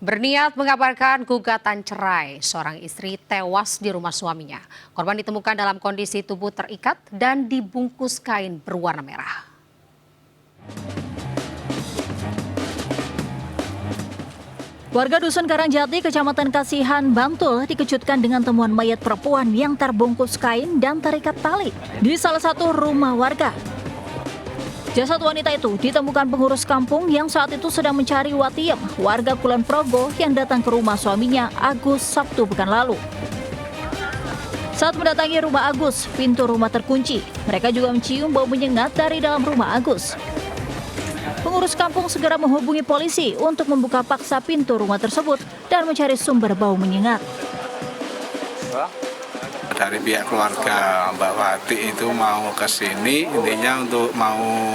Berniat mengabarkan gugatan cerai, seorang istri tewas di rumah suaminya. Korban ditemukan dalam kondisi tubuh terikat dan dibungkus kain berwarna merah. Warga Dusun Karangjati, Kecamatan Kasihan, Bantul dikejutkan dengan temuan mayat perempuan yang terbungkus kain dan terikat tali di salah satu rumah warga. Jasad wanita itu ditemukan pengurus kampung yang saat itu sedang mencari Watiem, warga Kulon Progo yang datang ke rumah suaminya Agus Sabtu pekan lalu. Saat mendatangi rumah Agus, pintu rumah terkunci. Mereka juga mencium bau menyengat dari dalam rumah Agus. Pengurus kampung segera menghubungi polisi untuk membuka paksa pintu rumah tersebut dan mencari sumber bau menyengat. Dari pihak keluarga Mbak Wati itu mau ke sini intinya untuk mau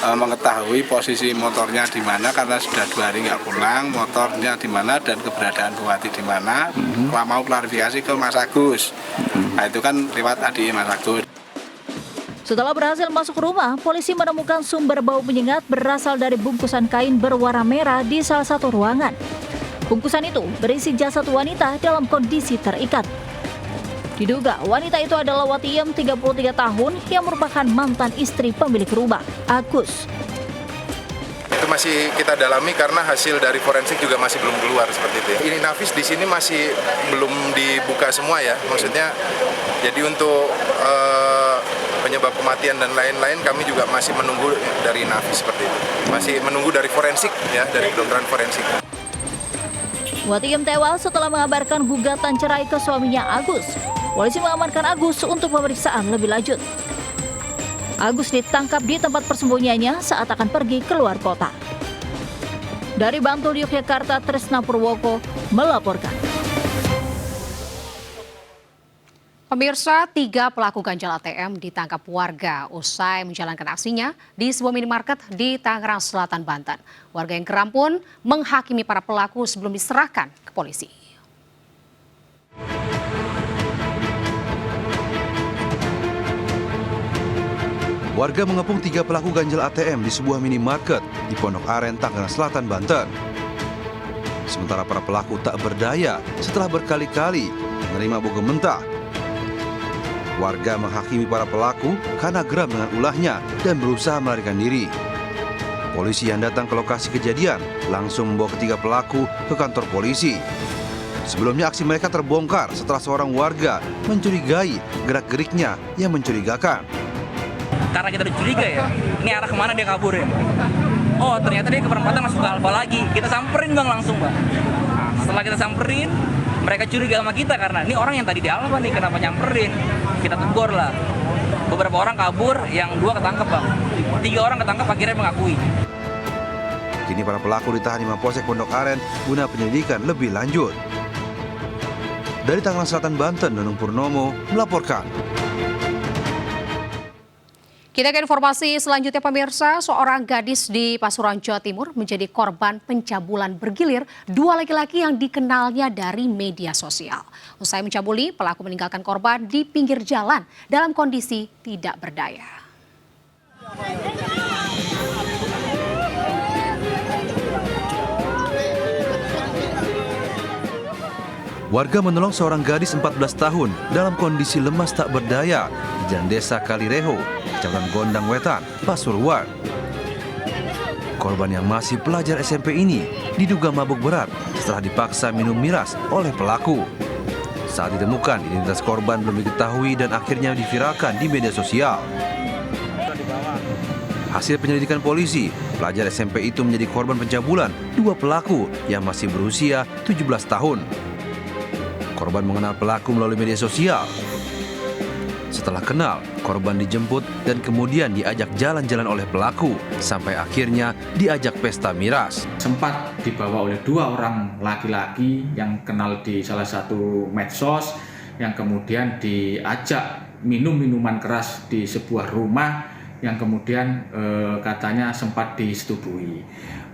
mengetahui posisi motornya di mana karena sudah 2 hari nggak pulang, motornya di mana dan keberadaan Bu Wati di mana. Mau klarifikasi ke Mas Agus. Nah itu kan lewat adik Mas Agus. Setelah berhasil masuk rumah, polisi menemukan sumber bau menyengat berasal dari bungkusan kain berwarna merah di salah satu ruangan. Bungkusan itu berisi jasad wanita dalam kondisi terikat. Diduga wanita itu adalah Watiem 33 tahun yang merupakan mantan istri pemilik rumah, Agus. Itu masih kita dalami karena hasil dari forensik juga masih belum keluar seperti itu. Ini nafis di sini masih belum dibuka semua ya. Maksudnya jadi untuk penyebab kematian dan lain-lain kami juga masih menunggu dari nafis seperti itu. Masih menunggu dari forensik ya, dari kedokteran forensik. Watiem tewas setelah mengabarkan gugatan cerai ke suaminya Agus. Polisi mengamankan Agus untuk pemeriksaan lebih lanjut. Agus ditangkap di tempat persembunyiannya saat akan pergi keluar kota. Dari Bantul, Yogyakarta, Tresna Purwoko melaporkan. Pemirsa, 3 pelaku ganjal ATM ditangkap warga usai menjalankan aksinya di sebuah minimarket di Tangerang Selatan, Banten. Warga yang geram pun menghakimi para pelaku sebelum diserahkan ke polisi. Warga mengepung 3 pelaku ganjal ATM di sebuah minimarket di Pondok Aren, Tangerang Selatan, Banten. Sementara para pelaku tak berdaya setelah berkali-kali menerima bogem mentah. Warga menghakimi para pelaku karena geram dengan ulahnya dan berusaha melarikan diri. Polisi yang datang ke lokasi kejadian langsung membawa ketiga pelaku ke kantor polisi. Sebelumnya aksi mereka terbongkar setelah seorang warga mencurigai gerak-geriknya yang mencurigakan. Karena kita udah curiga ya, ini arah kemana dia kabur ya? Oh ternyata dia ke perempatan masuk ke Alfa lagi. Kita samperin bang langsung bang. Setelah kita samperin, mereka curiga sama kita karena ini orang yang tadi di Alfa nih, kenapa nyamperin? Kita tegur lah. Beberapa orang kabur, yang 2 ketangkep bang. 3 orang ketangkep akhirnya mengakui. Kini para pelaku ditahan di Mapolsek Pondok Aren guna penyelidikan lebih lanjut. Dari Tangerang Selatan, Banten, Nunung Purnomo melaporkan. Kita ke informasi selanjutnya pemirsa, seorang gadis di Pasuruan, Jawa Timur menjadi korban pencabulan bergilir 2 laki-laki yang dikenalnya dari media sosial. Usai mencabuli, pelaku meninggalkan korban di pinggir jalan dalam kondisi tidak berdaya. Warga menolong seorang gadis 14 tahun dalam kondisi lemas tak berdaya di Jalan Desa Kalireho, Kecamatan Gondang Wetan, Pasuruan. Korban yang masih pelajar SMP ini diduga mabuk berat setelah dipaksa minum miras oleh pelaku. Saat ditemukan, identitas korban belum diketahui dan akhirnya diviralkan di media sosial. Hasil penyelidikan polisi, pelajar SMP itu menjadi korban pencabulan 2 pelaku yang masih berusia 17 tahun. Korban mengenal pelaku melalui media sosial. Setelah kenal, korban dijemput dan kemudian diajak jalan-jalan oleh pelaku sampai akhirnya diajak pesta miras. Sempat dibawa oleh 2 orang laki-laki yang kenal di salah satu medsos yang kemudian diajak minum minuman keras di sebuah rumah yang kemudian katanya sempat disetubui.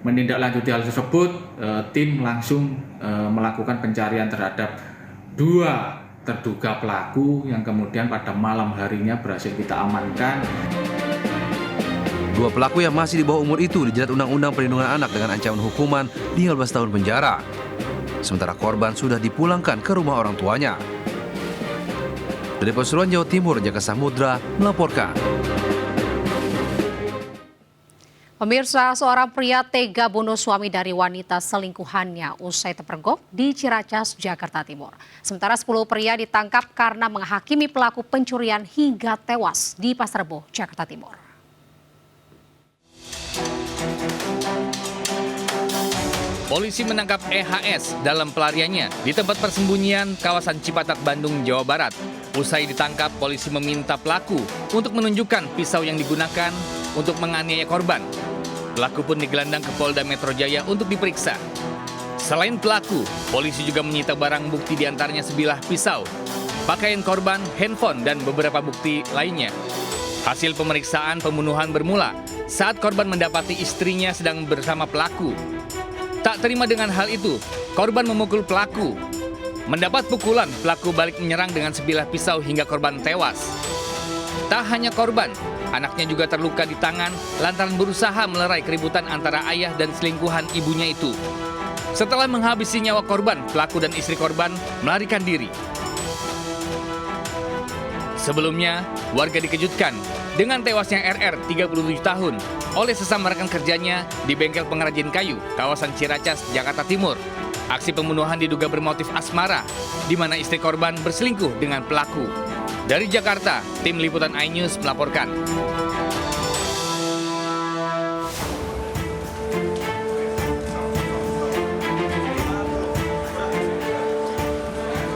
Menindaklanjuti hal tersebut, tim langsung melakukan pencarian terhadap 2 terduga pelaku yang kemudian pada malam harinya berhasil kita amankan. Dua pelaku yang masih di bawah umur itu dijerat Undang-Undang Perlindungan Anak dengan ancaman hukuman 15 tahun penjara. Sementara korban sudah dipulangkan ke rumah orang tuanya. Dari Pasuruan, Jawa Timur, Jaka Samudra melaporkan. Pemirsa, seorang pria tega bunuh suami dari wanita selingkuhannya usai terpergok di Ciracas, Jakarta Timur. Sementara 10 pria ditangkap karena menghakimi pelaku pencurian hingga tewas di Pasar Rebo, Jakarta Timur. Polisi menangkap EHS dalam pelariannya di tempat persembunyian kawasan Cipatat, Bandung, Jawa Barat. Usai ditangkap, polisi meminta pelaku untuk menunjukkan pisau yang digunakan untuk menganiaya korban. Pelaku pun digelandang ke Polda Metro Jaya untuk diperiksa. Selain pelaku, polisi juga menyita barang bukti diantaranya sebilah pisau, pakaian korban, handphone, dan beberapa bukti lainnya. Hasil pemeriksaan pembunuhan bermula saat korban mendapati istrinya sedang bersama pelaku. Tak terima dengan hal itu, korban memukul pelaku. Mendapat pukulan, pelaku balik menyerang dengan sebilah pisau hingga korban tewas. Tak hanya korban, anaknya juga terluka di tangan lantaran berusaha melerai keributan antara ayah dan selingkuhan ibunya itu. Setelah menghabisi nyawa korban, pelaku dan istri korban melarikan diri. Sebelumnya, warga dikejutkan dengan tewasnya RR 37 tahun oleh sesama rekan kerjanya di bengkel pengrajin kayu, kawasan Ciracas, Jakarta Timur. Aksi pembunuhan diduga bermotif asmara, di mana istri korban berselingkuh dengan pelaku. Dari Jakarta, tim liputan iNews melaporkan.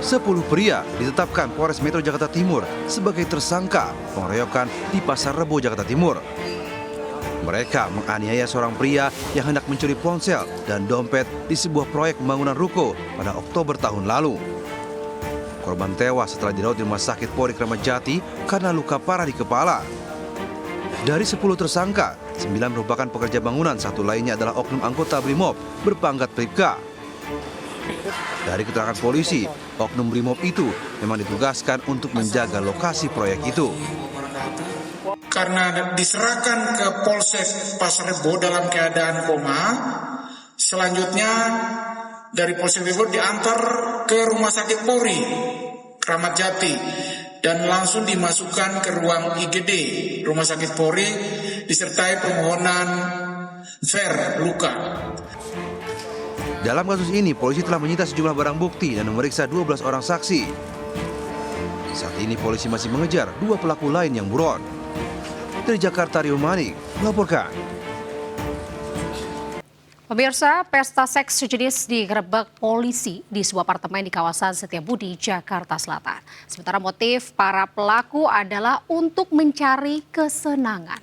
Sepuluh pria ditetapkan Polres Metro Jakarta Timur sebagai tersangka pengeroyokan di Pasar Rebo, Jakarta Timur. Mereka menganiaya seorang pria yang hendak mencuri ponsel dan dompet di sebuah proyek pembangunan ruko pada Oktober tahun lalu. Korban tewas setelah dirawat di Rumah Sakit Polri Kramat Jati karena luka parah di kepala. Dari 10 tersangka, 9 merupakan pekerja bangunan, satu lainnya adalah oknum anggota Brimob berpangkat Bribka. Dari keterangan polisi, oknum Brimob itu memang ditugaskan untuk menjaga lokasi proyek itu. Karena diserahkan ke Polsek Pasar Rebo dalam keadaan koma, selanjutnya dari Polsek Rebo diantar ke Rumah Sakit Polri Kramat Jati dan langsung dimasukkan ke ruang IGD Rumah Sakit Polri disertai permohonan fair luka. Dalam kasus ini, polisi telah menyita sejumlah barang bukti dan memeriksa 12 orang saksi. Saat ini polisi masih mengejar 2 pelaku lain yang buron. Dari Jakarta, Rio Manik melaporkan. Pemirsa, pesta seks sejenis digerebek polisi di sebuah apartemen di kawasan Setiabudi, Jakarta Selatan. Sementara motif para pelaku adalah untuk mencari kesenangan.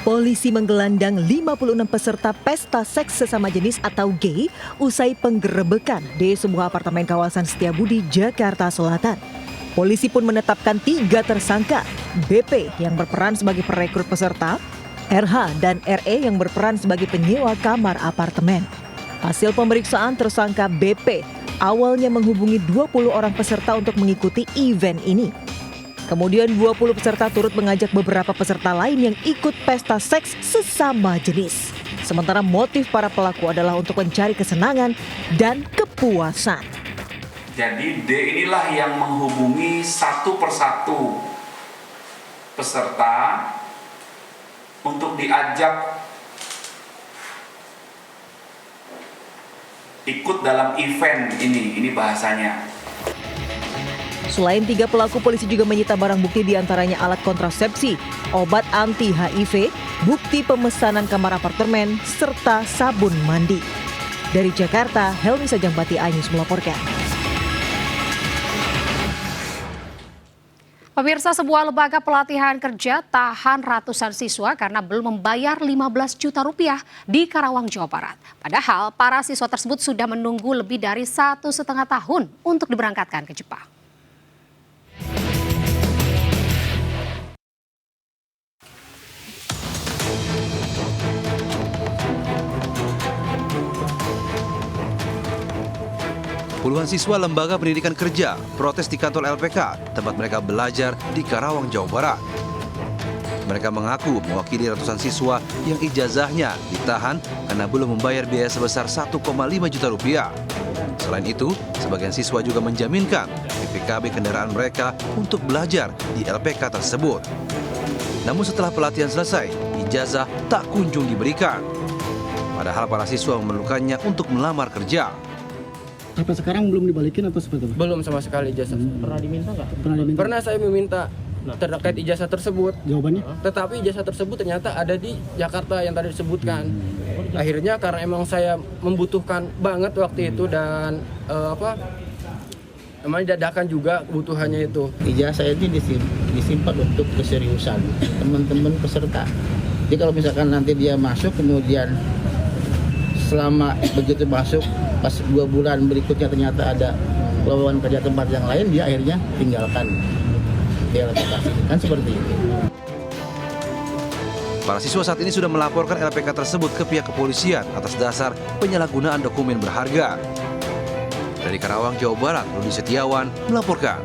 Polisi menggelandang 56 peserta pesta seks sesama jenis atau gay usai penggerebekan di sebuah apartemen kawasan Setiabudi, Jakarta Selatan. Polisi pun menetapkan 3 tersangka, BP yang berperan sebagai perekrut peserta, RH dan RE yang berperan sebagai penyewa kamar apartemen. Hasil pemeriksaan tersangka BP awalnya menghubungi 20 orang peserta untuk mengikuti event ini. Kemudian 20 peserta turut mengajak beberapa peserta lain yang ikut pesta seks sesama jenis. Sementara motif para pelaku adalah untuk mencari kesenangan dan kepuasan. Jadi D inilah yang menghubungi satu persatu peserta untuk diajak ikut dalam event ini bahasanya. Selain 3 pelaku, polisi juga menyita barang bukti diantaranya alat kontrasepsi, obat anti-HIV, bukti pemesanan kamar apartemen, serta sabun mandi. Dari Jakarta, Helmi Sajangbati, iNews melaporkan. Pemirsa, sebuah lembaga pelatihan kerja tahan ratusan siswa karena belum membayar 15 juta rupiah di Karawang, Jawa Barat. Padahal para siswa tersebut sudah menunggu lebih dari 1,5 tahun untuk diberangkatkan ke Jepang. Puluhan siswa Lembaga Pendidikan Kerja protes di kantor LPK tempat mereka belajar di Karawang, Jawa Barat. Mereka mengaku mewakili ratusan siswa yang ijazahnya ditahan karena belum membayar biaya sebesar 1,5 juta rupiah. Selain itu, sebagian siswa juga menjaminkan PPKB kendaraan mereka untuk belajar di LPK tersebut. Namun setelah pelatihan selesai, ijazah tak kunjung diberikan. Padahal para siswa memerlukannya untuk melamar kerja. Sampai sekarang belum dibalikin atau seperti apa? Belum sama sekali ijazah. Pernah diminta nggak? Pernah diminta. Pernah saya meminta terkait ijazah tersebut. Jawabannya? Tetapi ijazah tersebut ternyata ada di Jakarta yang tadi disebutkan. Akhirnya karena emang saya membutuhkan banget waktu itu dan emang dadakan juga kebutuhannya itu. Ijazah ini disimpan untuk keseriusan teman-teman peserta. Jadi kalau misalkan nanti dia masuk kemudian selama begitu masuk pas 2 bulan berikutnya ternyata ada lowongan kerja tempat yang lain, dia akhirnya tinggalkan LPK. Kan seperti itu. Para siswa saat ini sudah melaporkan LPK tersebut ke pihak kepolisian atas dasar penyalahgunaan dokumen berharga. Dari Karawang, Jawa Barat, Rudi Setiawan melaporkan.